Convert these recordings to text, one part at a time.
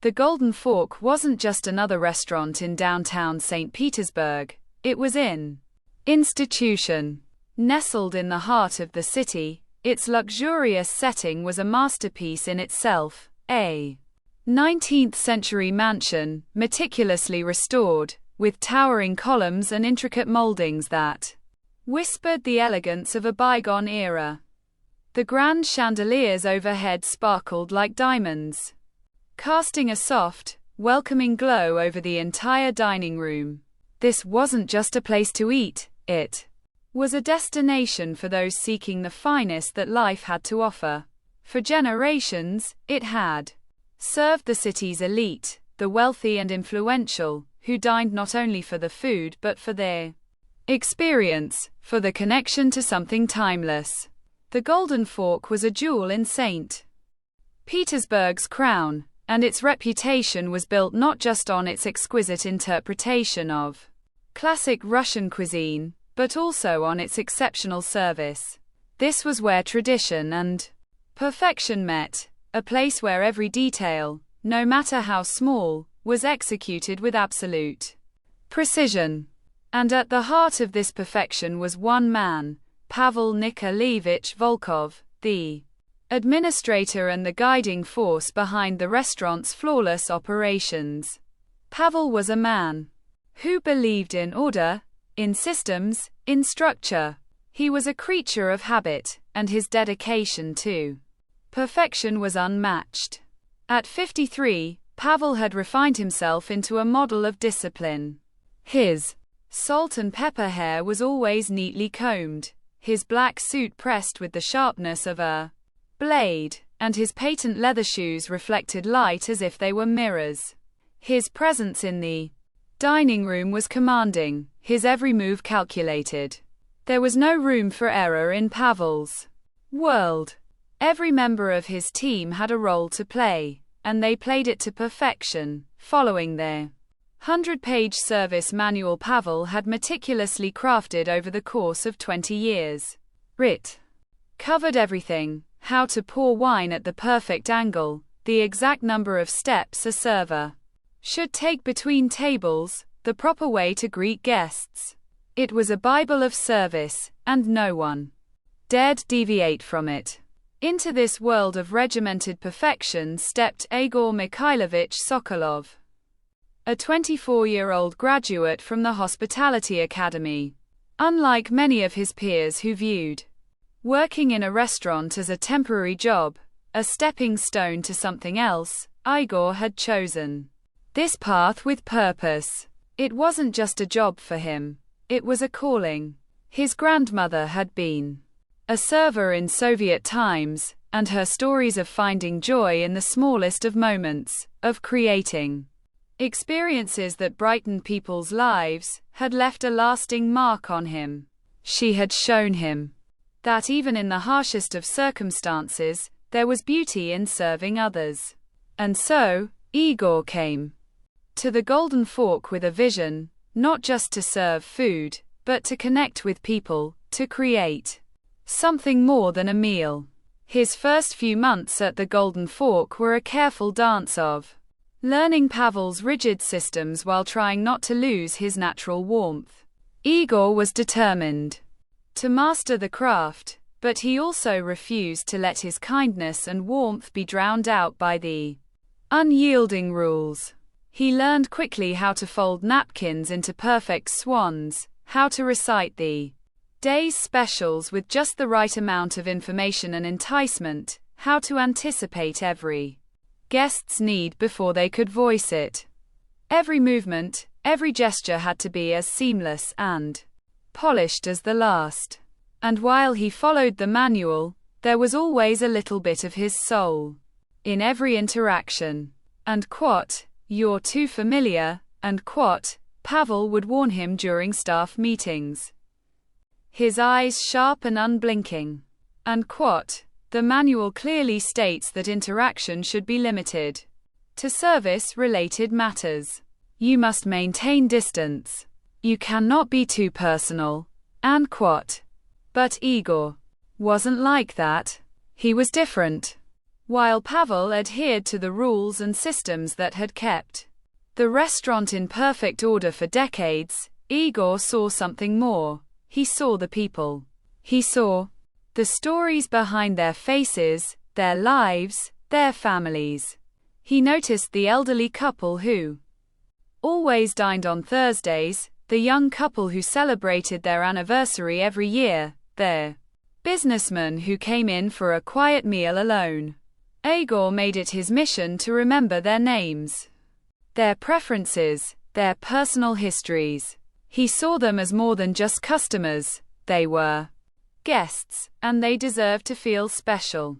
The Golden Fork wasn't just another restaurant in downtown St. Petersburg, it was an institution. Nestled in the heart of the city, its luxurious setting was a masterpiece in itself, a 19th-century mansion, meticulously restored, with towering columns and intricate moldings that whispered the elegance of a bygone era. The grand chandeliers overhead sparkled like diamonds, casting a soft, welcoming glow over the entire dining room. This wasn't just a place to eat, it was a destination for those seeking the finest that life had to offer. For generations, it had served the city's elite, the wealthy and influential, who dined not only for the food but for their experience, for the connection to something timeless. The Golden Fork was a jewel in St. Petersburg's crown, and its reputation was built not just on its exquisite interpretation of classic Russian cuisine, but also on its exceptional service. This was where tradition and perfection met, a place where every detail, no matter how small, was executed with absolute precision. And at the heart of this perfection was one man, Pavel Nikolaevich Volkov, the administrator and the guiding force behind the restaurant's flawless operations. Pavel was a man who believed in order, in systems, in structure. He was a creature of habit, and his dedication to perfection was unmatched. At 53, Pavel had refined himself into a model of discipline. His salt and pepper hair was always neatly combed, his black suit pressed with the sharpness of a blade, and his patent leather shoes reflected light as if they were mirrors. His presence in the dining room was commanding, his every move calculated. There was no room for error in Pavel's world. Every member of his team had a role to play, and they played it to perfection. Following their 100-page service manual Pavel had meticulously crafted over the course of 20 years. It covered everything: how to pour wine at the perfect angle, the exact number of steps a server should take between tables, the proper way to greet guests. It was a Bible of service, and no one dared deviate from it. Into this world of regimented perfection stepped Igor Mikhailovich Sokolov, a 24-year-old graduate from the Hospitality Academy. Unlike many of his peers who viewed working in a restaurant as a temporary job, a stepping stone to something else, Igor had chosen this path with purpose. It wasn't just a job for him, it was a calling. His grandmother had been a server in Soviet times, and her stories of finding joy in the smallest of moments, of creating experiences that brightened people's lives, had left a lasting mark on him. She had shown him that even in the harshest of circumstances, there was beauty in serving others. And so, Igor came to the Golden Fork with a vision, not just to serve food, but to connect with people, to create something more than a meal. His first few months at the Golden Fork were a careful dance of learning Pavel's rigid systems while trying not to lose his natural warmth. Igor was determined to master the craft, but he also refused to let his kindness and warmth be drowned out by the unyielding rules. He learned quickly how to fold napkins into perfect swans, how to recite the day's specials with just the right amount of information and enticement, how to anticipate every guest's need before they could voice it. Every movement, every gesture had to be as seamless and polished as the last. And while he followed the manual, there was always a little bit of his soul in every interaction. And quote, "You're too familiar," and quote, Pavel would warn him during staff meetings, his eyes sharp and unblinking. And quote, "The manual clearly states that interaction should be limited to service-related matters. You must maintain distance. You cannot be too personal." And quote. But Igor wasn't like that. He was different. while Pavel adhered to the rules and systems that had kept the restaurant in perfect order for decades. Igor saw something more. He saw the people. He saw the stories behind their faces, their lives, their families. He noticed the elderly couple who always dined on Thursdays, the young couple who celebrated their anniversary every year, the businessman who came in for a quiet meal alone. Igor made it his mission to remember their names, their preferences, their personal histories. He saw them as more than just customers. They were guests, and they deserved to feel special.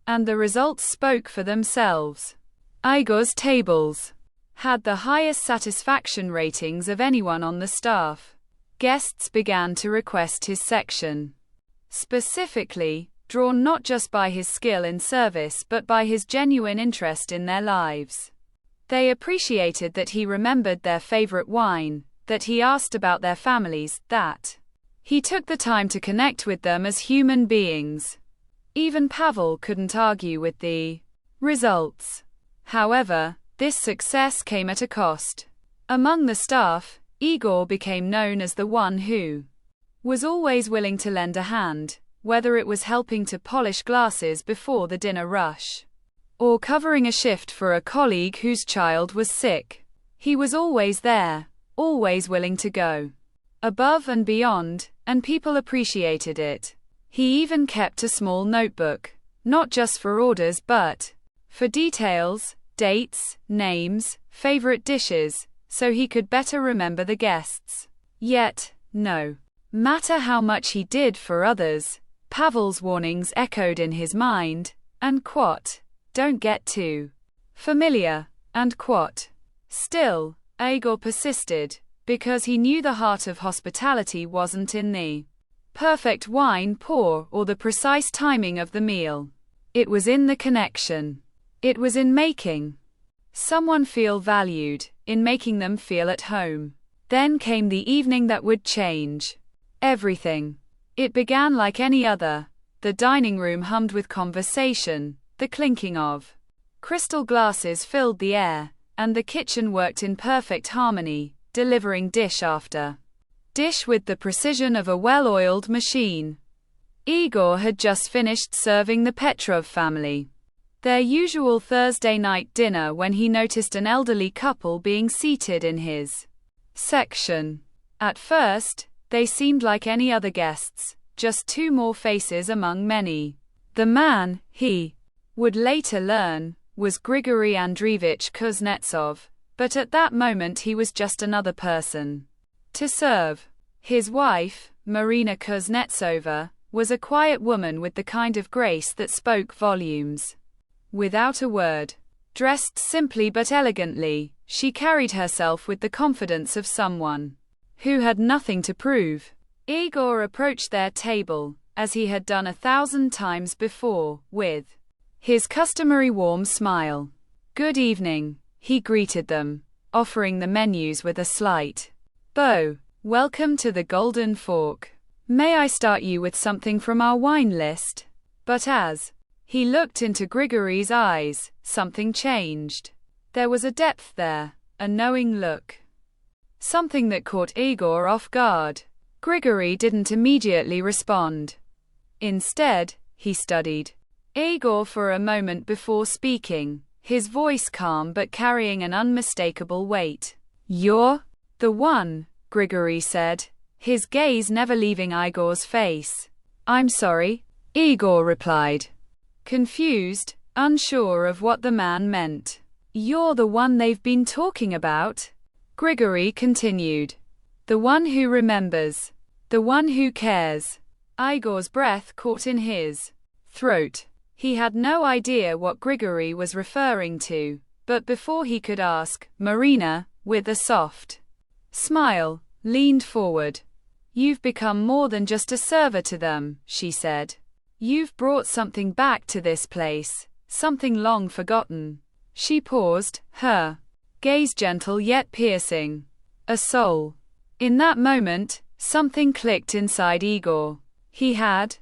And the results spoke for themselves. Igor's tables had the highest satisfaction ratings of anyone on the staff. Guests began to request his section, specifically, drawn not just by his skill in service but by his genuine interest in their lives. They appreciated that he remembered their favorite wine, that he asked about their families, that he took the time to connect with them as human beings. Even Pavel couldn't argue with the results. However, this success came at a cost. Among the staff, Igor became known as the one who was always willing to lend a hand, whether it was helping to polish glasses before the dinner rush, or covering a shift for a colleague whose child was sick. He was always there, always willing to go above and beyond, and people appreciated it. He even kept a small notebook, not just for orders but for details, dates, names, favorite dishes, so he could better remember the guests. Yet, no matter how much he did for others, Pavel's warnings echoed in his mind, and quote, "Don't get too familiar," and quote. Still, Igor persisted, because he knew the heart of hospitality wasn't in the perfect wine pour or the precise timing of the meal. It was in the connection. It was in making someone feel valued, in making them feel at home. Then came the evening that would change everything. It began like any other. The dining room hummed with conversation, the clinking of crystal glasses filled the air, and the kitchen worked in perfect harmony, delivering dish after dish with the precision of a well-oiled machine. Igor had just finished serving the Petrov family their usual Thursday night dinner when he noticed an elderly couple being seated in his section. At first, they seemed like any other guests, just two more faces among many. The man, he would later learn, was Grigory Andreevich Kuznetsov, but at that moment he was just another person to serve. His wife, Marina Kuznetsova, was a quiet woman with the kind of grace that spoke volumes. Without a word, dressed simply but elegantly, she carried herself with the confidence of someone who had nothing to prove. Igor approached their table, as he had done 1,000 times before, with his customary warm smile. "Good evening," he greeted them, offering the menus with a slight bow. "Welcome to the Golden Fork. May I start you with something from our wine list?" But as he looked into Grigory's eyes, something changed. There was a depth there, a knowing look. Something that caught Igor off guard. Grigory didn't immediately respond. Instead, he studied Igor for a moment before speaking, his voice calm but carrying an unmistakable weight. "You're the one," Grigory said, his gaze never leaving Igor's face. "I'm sorry," Igor replied, confused, unsure of what the man meant. "You're the one they've been talking about," Grigory continued. "The one who remembers. The one who cares." Igor's breath caught in his throat. He had no idea what Grigory was referring to, but before he could ask, Marina, with a soft smile, leaned forward. "You've become more than just a server to them," she said. "You've brought something back to this place, something long forgotten." She paused, her gaze gentle yet piercing. A soul. In that moment, something clicked inside Igor. He had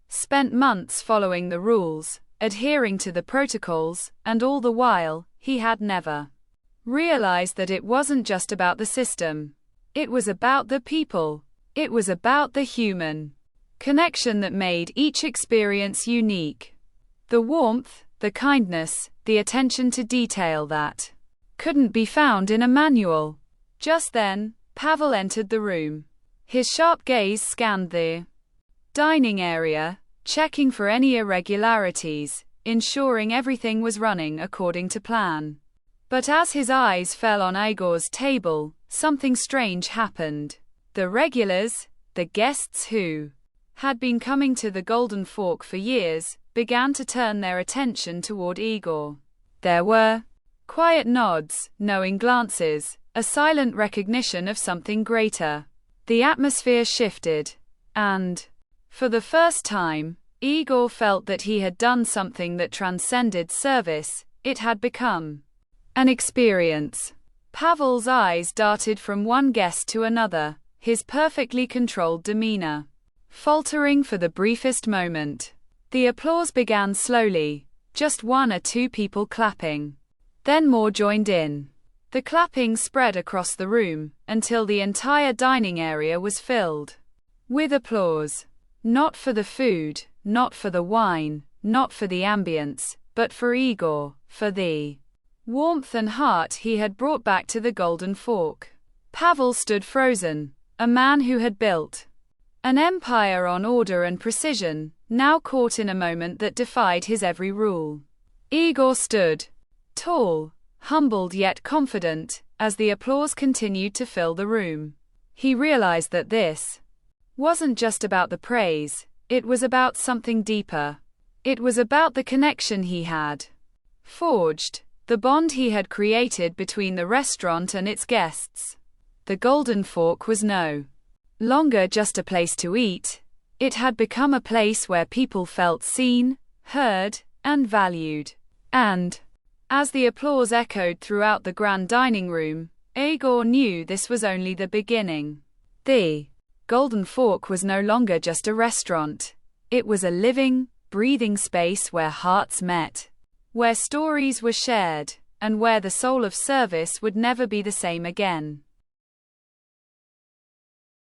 spent months following the rules, adhering to the protocols, and all the while, he had never realized that it wasn't just about the system. It was about the people. It was about the human connection that made each experience unique. The warmth, the kindness, the attention to detail that couldn't be found in a manual. Just then, Pavel entered the room. His sharp gaze scanned the dining area, checking for any irregularities, ensuring everything was running according to plan. But as his eyes fell on Igor's table, something strange happened. The regulars, the guests who had been coming to the Golden Fork for years, began to turn their attention toward Igor. There were quiet nods, knowing glances, a silent recognition of something greater. The atmosphere shifted, and, for the first time, Igor felt that he had done something that transcended service. It had become an experience. Pavel's eyes darted from one guest to another, his perfectly controlled demeanor faltering for the briefest moment. The applause began slowly, just one or two people clapping. Then more joined in. The clapping spread across the room, until the entire dining area was filled with applause. Not for the food, not for the wine, not for the ambience, but for Igor, for the warmth and heart he had brought back to the Golden Fork. Pavel stood frozen, a man who had built an empire on order and precision, now caught in a moment that defied his every rule. Igor stood, tall, humbled yet confident, as the applause continued to fill the room. He realized that this wasn't just about the praise, it was about something deeper. It was about the connection he had forged, the bond he had created between the restaurant and its guests. The Golden Fork was no longer just a place to eat. It had become a place where people felt seen, heard, and valued. And, as the applause echoed throughout the grand dining room, Igor knew this was only the beginning. The Golden Fork was no longer just a restaurant. It was a living, breathing space where hearts met, where stories were shared, and where the soul of service would never be the same again.